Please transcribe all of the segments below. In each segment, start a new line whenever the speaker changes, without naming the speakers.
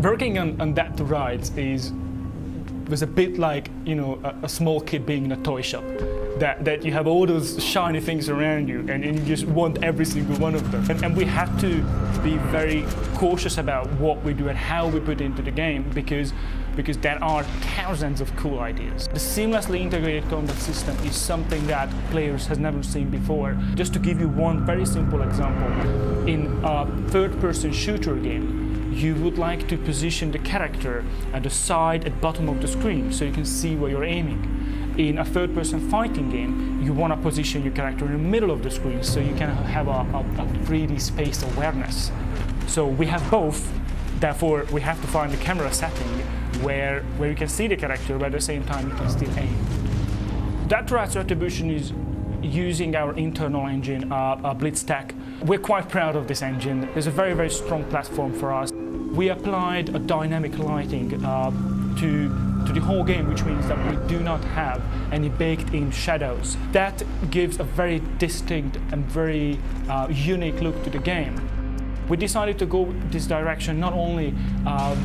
Working on That Rides was a bit like, you know, a small kid being in a toy shop. That you have all those shiny things around you and you just want every single one of them. And we had to be very cautious about what we do and how we put into the game because there are thousands of cool ideas. The seamlessly integrated combat system is something that players has never seen before. Just to give you one very simple example, in a third-person shooter game, you would like to position the character at the side at bottom of the screen so you can see where you're aiming. In a third-person fighting game, you want to position your character in the middle of the screen so you can have a 3D space awareness. So we have both, therefore we have to find the camera setting where you can see the character, but at the same time you can still aim. That Rides Retribution is using our internal engine, BlitzTech. We're quite proud of this engine. It's a very, very strong platform for us. We applied a dynamic lighting to the whole game, which means that we do not have any baked-in shadows. That gives a very distinct and very unique look to the game. We decided to go this direction not only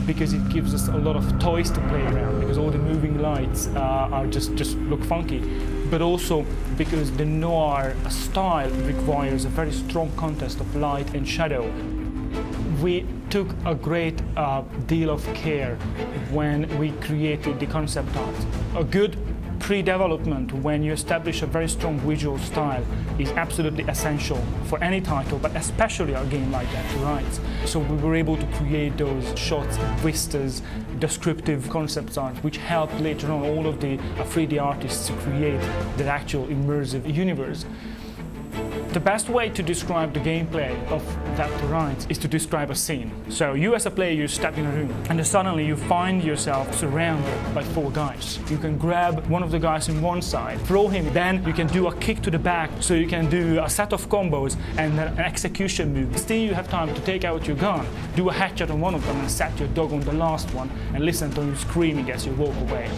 because it gives us a lot of toys to play around, because all the moving lights are just look funky, but also because the noir style requires a very strong contrast of light and shadow. We took a great deal of care when we created the concept art. A good pre-development, when you establish a very strong visual style, is absolutely essential for any title, but especially a game like That Rides. So we were able to create those shots, vistas, descriptive concept art, which helped later on all of the 3D artists to create the actual immersive universe. The best way to describe the gameplay of That Rides is to describe a scene. So you as a player, you step in a room and then suddenly you find yourself surrounded by 4 guys. You can grab one of the guys in one side, throw him, then you can do a kick to the back, so you can do a set of combos and an execution move. Still you have time to take out your gun, do a headshot on one of them and set your dog on the last one and listen to you screaming as you walk away.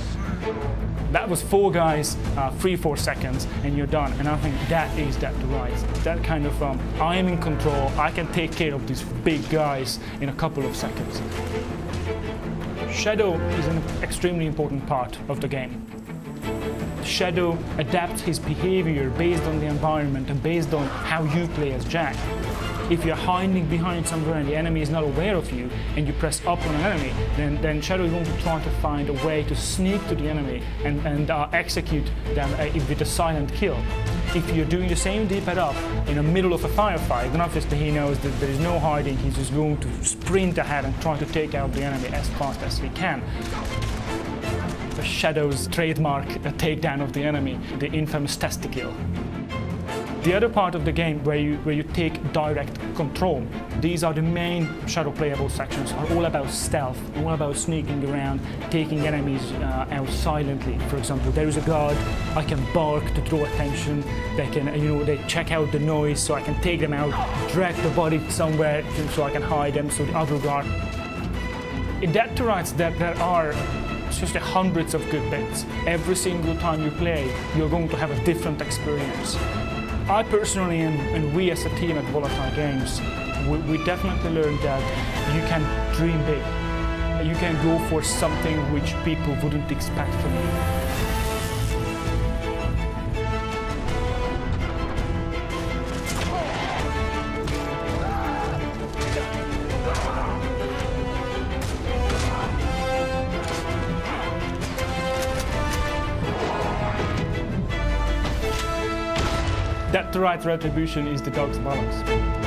That was 4 guys, 3-4 seconds, and you're done. And I think that is That Rides. That kind of, I am in control, I can take care of these big guys in a couple of seconds. Shadow is an extremely important part of the game. Shadow adapts his behavior based on the environment and based on how you play as Jack. If you're hiding behind somewhere and the enemy is not aware of you and you press up on an enemy, then Shadow is going to try to find a way to sneak to the enemy and execute them with a silent kill. If you're doing the same D-pad up in the middle of a firefight, then obviously he knows that there is no hiding, he's just going to sprint ahead and try to take out the enemy as fast as he can. Shadow's trademark takedown of the enemy, the infamous testicle. The other part of the game where you take direct control, these are the main Shadow playable sections, are all about stealth, all about sneaking around, taking enemies out silently. For example, there is a guard, I can bark to draw attention, they can, they check out the noise so I can take them out, drag the body somewhere so I can hide them so the other guard. In That Rides there are just hundreds of good bits. Every single time you play, you're going to have a different experience. I personally, and we as a team at Volatile Games, we definitely learned that you can dream big. You can go for something which people wouldn't expect from you. That Rides Retribution is the dog's balance.